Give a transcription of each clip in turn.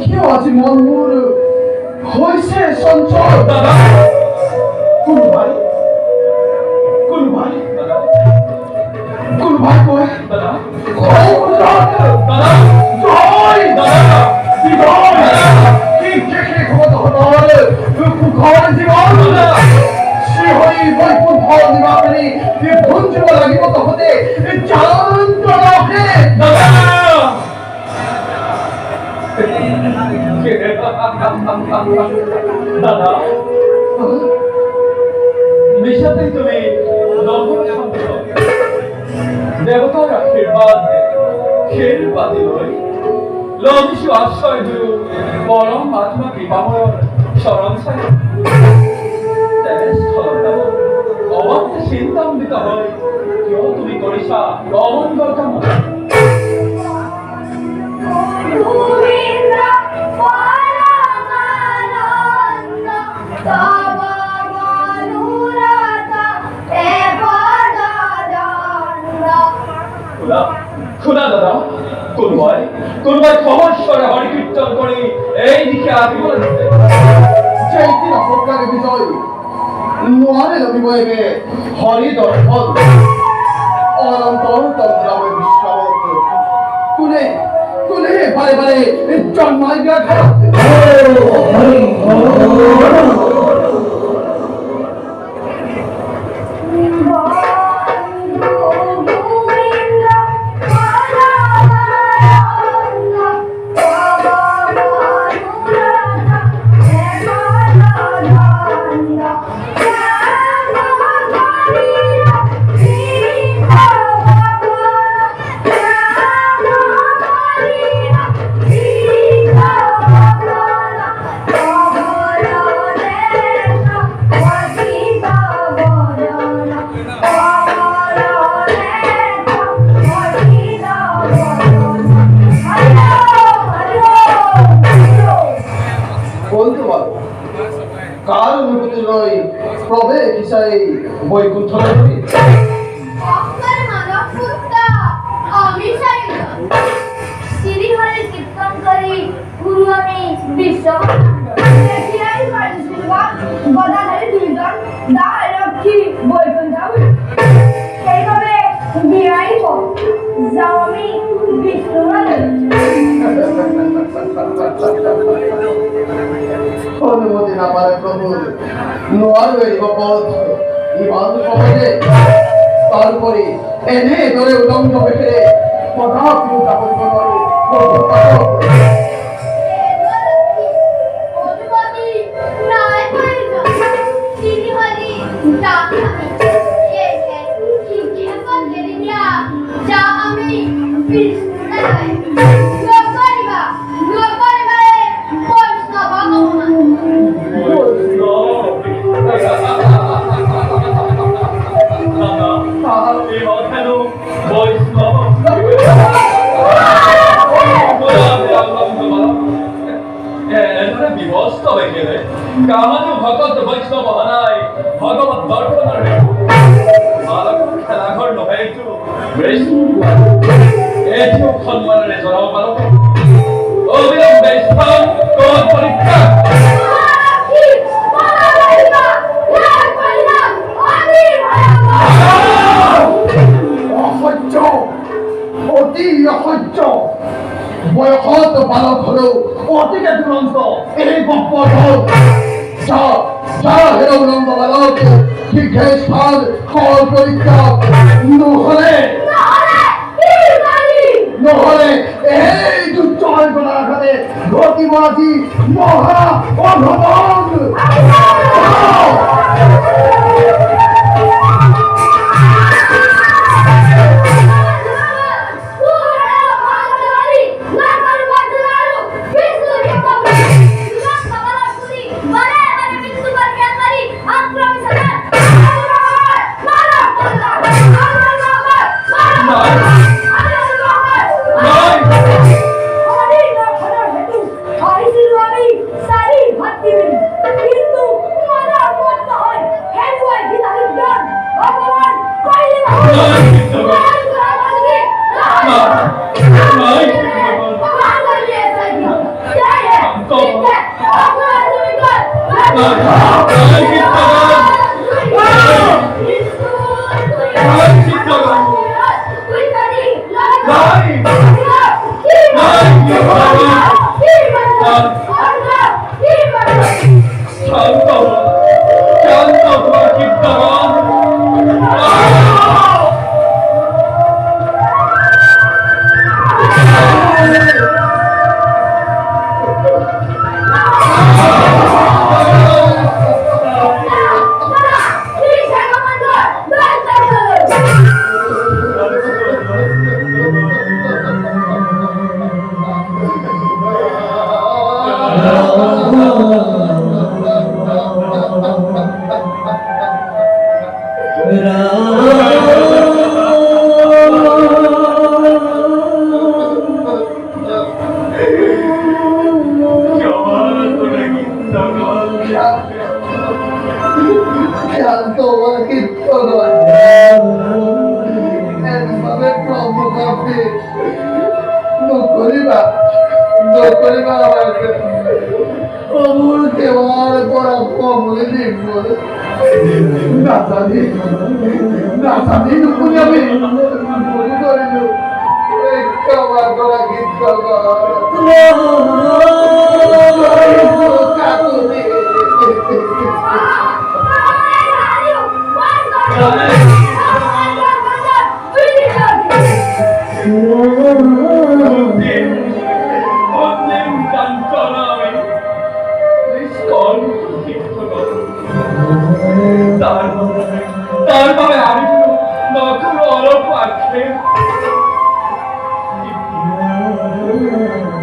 কেউ আজি মন মোৰ হৈছে চঞ্চল। দাদা কোনোবাই কয় দাদা দাদা জয় দাদা কি দেখে ঘৰ জীৱন শ্ৰীহৰি বৈকুণ্ঠ নিবাসী ভুঞ্জিব লাগিব তহঁতে দাদা নিশাতেই তুমি দেবতার আশীর্বাদ খেল পাতিলৈ লভিছো আশ্রয় দিও পরম আত্মা কৃপাময় চরণ চাই তেনেস্থলত অবাক চিন্তান্বিত হয় কিয় তুমি কৰিছা অমংগল কামনা। খুদা দাদা কোনোবাই সমস্যরে হরি কীর্তন করে এই দিকে আহিব লাগিছে চৈতি অপকারে বিজয় নোৱাৰে লভিব এবে হৰি দৰ্শন অনন্তৰ তন্ত্ৰাময় বিশ্বাৱত কোনে বাৰে বাৰে জন্মাই দিয়া কার অনুভূতি লয় প্রভে কিসাই বৈকুণ্ঠ নগরী অক্ষর মানব পুত্রা আমি চাইল শ্রীহরির কীর্তন করি গুরু আমি বিশ্ব দেখিয়াই পারিছিলাম গদাধারী দুইজন দায় রক্ষী বৈকুণ্ঠ সেইভাবে বিয়াইব যাও আমি বিষ্ণু অনুমতি না পারে প্রভু নোৱাৰো এৰিব পথ ইমান সহজে তাৰোপৰি এনে দৰে উলংঘ বেশেৰে কদাপি যাব নোৱাৰো অনুমতি নাই পাইছো শ্রীহরি ডাকি যা আমি বিষ্ণু নাই কামানি ভকত বৈষ্ণৱ নাই ভগৱত দৰ্শনৰ খেলাঘৰ নহয় এইটো এইটো সন্মানেৰে জনাব পাৰো অবিলম্বে স্থান কোন পৰীক্ষা অসহ্য অতি অসহ্য বয়সত বালক হলেও অতিকে দুৰন্ত এই বপৰ যা হেৰ উলংগ বালক শীঘ্ৰে স্থান কল পৰীক্ষা নহলে এই দুৰ্জয় গণাঘাতে ঘটিব আজি মহা অঘটন। Hari শান্ত অকিত্ত নয় একভাবে প্রভুকে নকরিবা আমাকে অমূল দেওয়ার পরা কমলে দেখব না জানি নুকুনি আমি মনে করিল ক্ষমা করা গীত তারপরে আমি নখন অলপ আছে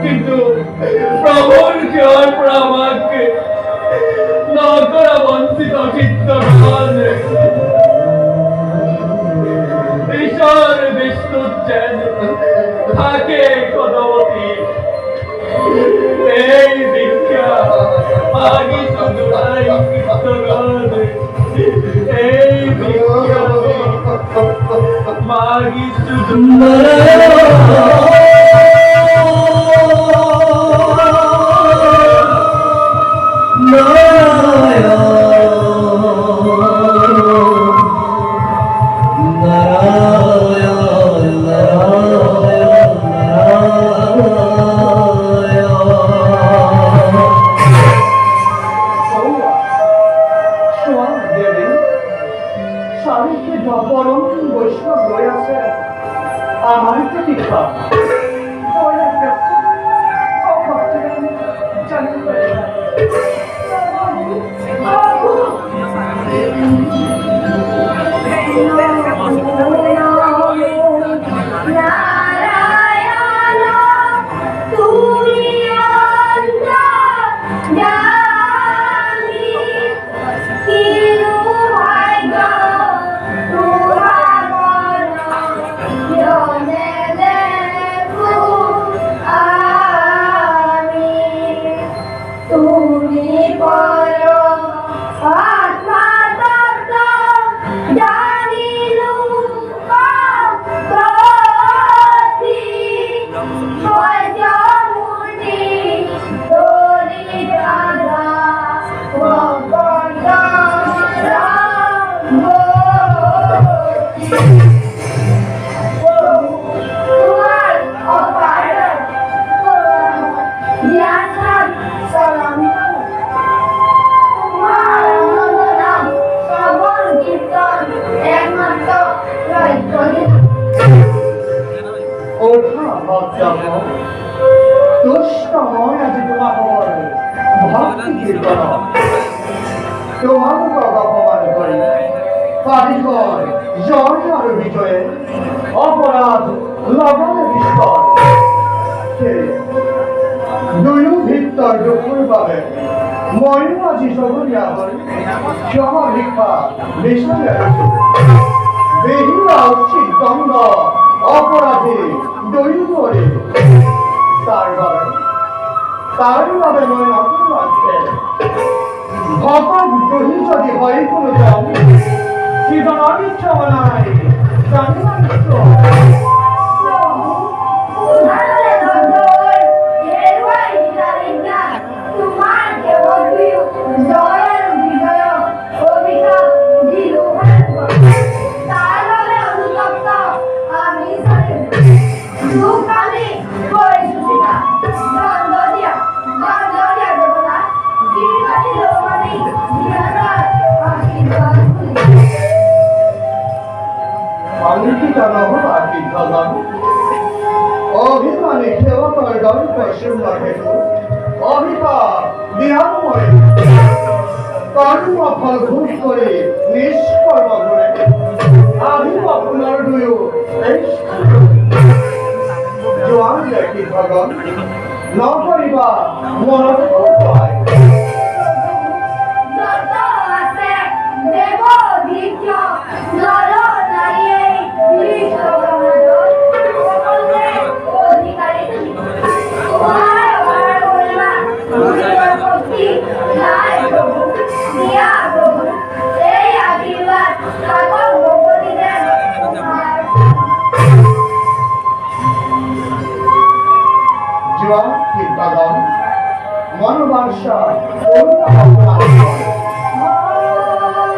কিন্তু প্রভুর জয় আমাকে নকরা বঞ্চিত চিত্ত ঈশ্বর বিষ্ণু যেন থাকে কদমতি এই দীক্ষা মাগি সুদুরাই কীর্তন এই দীক্ষা মাগি অপরাধ লবণে বিস্তার দুয়ো ভিত্তর দুপুর পাবে ময়ূর আজি সগুনিয়া হল ক্ষমা ভিক্ষা বিষয় বেহিলা উচিত দণ্ড অপরাধী দৈব করে তার ভাবে মই নতুন আছে ভগবান গ্রহী যদি হয় কোনো জন জীবন অনিচ্ছা নাই জানি তোমার কেবল এটা নহবার কি ভগবান অভিমানে খেওয়া করে দল পশ্চিম লাগে অভিপা বিহাময় কর্ম ফল ভোগ করে নিষ্কর্ম করে আহিবা পুনর দুয়ো জোয়ান দেখি ভগবান ন করিবা মনত হয় যত আছে দেব দীর্ঘ নর নারীয়ে দীর্ঘ সকলে অধিকারী তুমি তোমার অপার করিবা তোমার ভক্তি নাই প্রভু দিয়া প্রভু এই আশীর্বাদ সকল ভগবতী দেন জোয়ান কি ভগবান মনোবাঞ্ছা পূর্ণ অপরাধ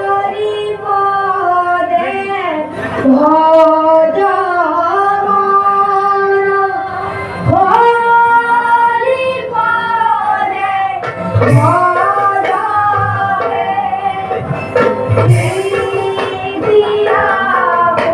হরি পদে ভজমন হরি পদে ভজমনে দিয়াবো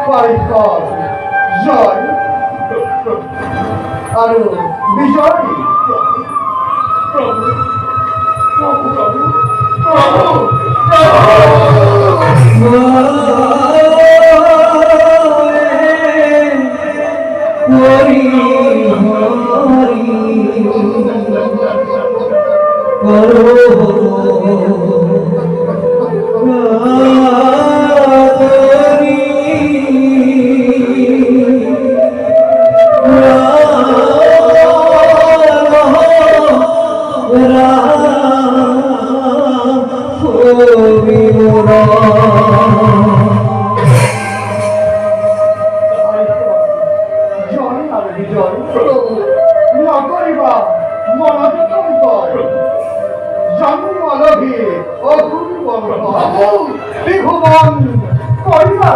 পরিকর জয় আর বিজয় প্রভু প্রভু প্রভু প্রভু জয় আর বিজয় নকরিবা মনতে কম্পয় জন্ম লভি অপূর্ব ত্রিভুবন করিবা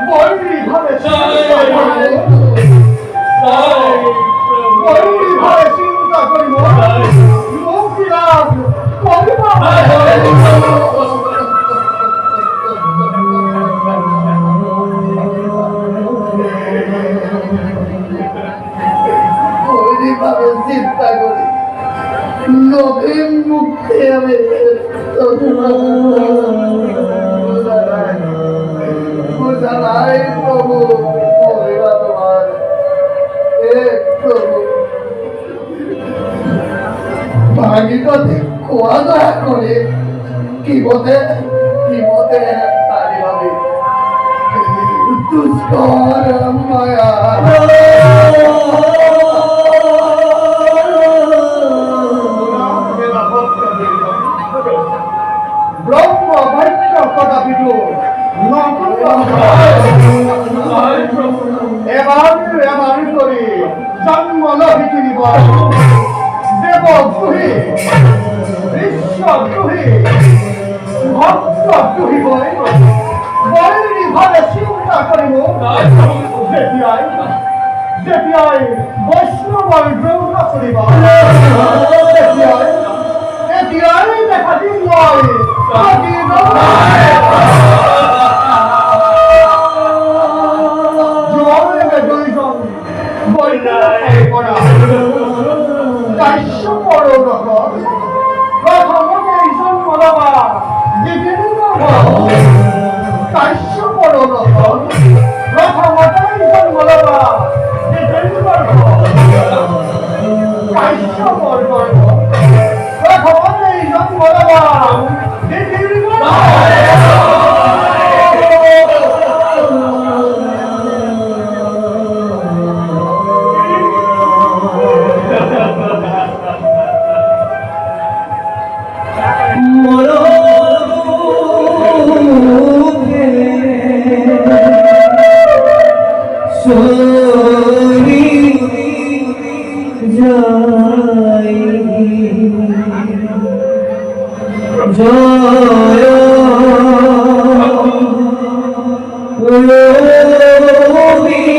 বৈরী ভাবে বৈরী ভাবে চিন্তা করিব মুক্তি লাভ করিবা ওইভাবে চিন্তা করি নবীন মুক্তি আমি বোঝা নাই প্রভু মহিমা তোমার প্রভু ভাগীরথী কোয়া দয়া করে কি বলে তারি ভাবে দুষ্কর মায়া ব্রহ্ম বাক্য কদাপিত এবার করে জন্ম লভিতি দেব দুহি বিশ্ব দুহি ভক্ত দুহি বৈরী ভাবে চিন্তা করিব যেতিয়াই বৈষ্ণৱৰ গ্ৰহণ কৰিবা এতিয়াই দেখা দিম মই দুইজন কাশ্যপৰ লগত প্ৰথমতে জন্ম লবা কাশ্যপৰ লগত প্ৰথমতে জন্ম লবা চলি যাই জয় রবি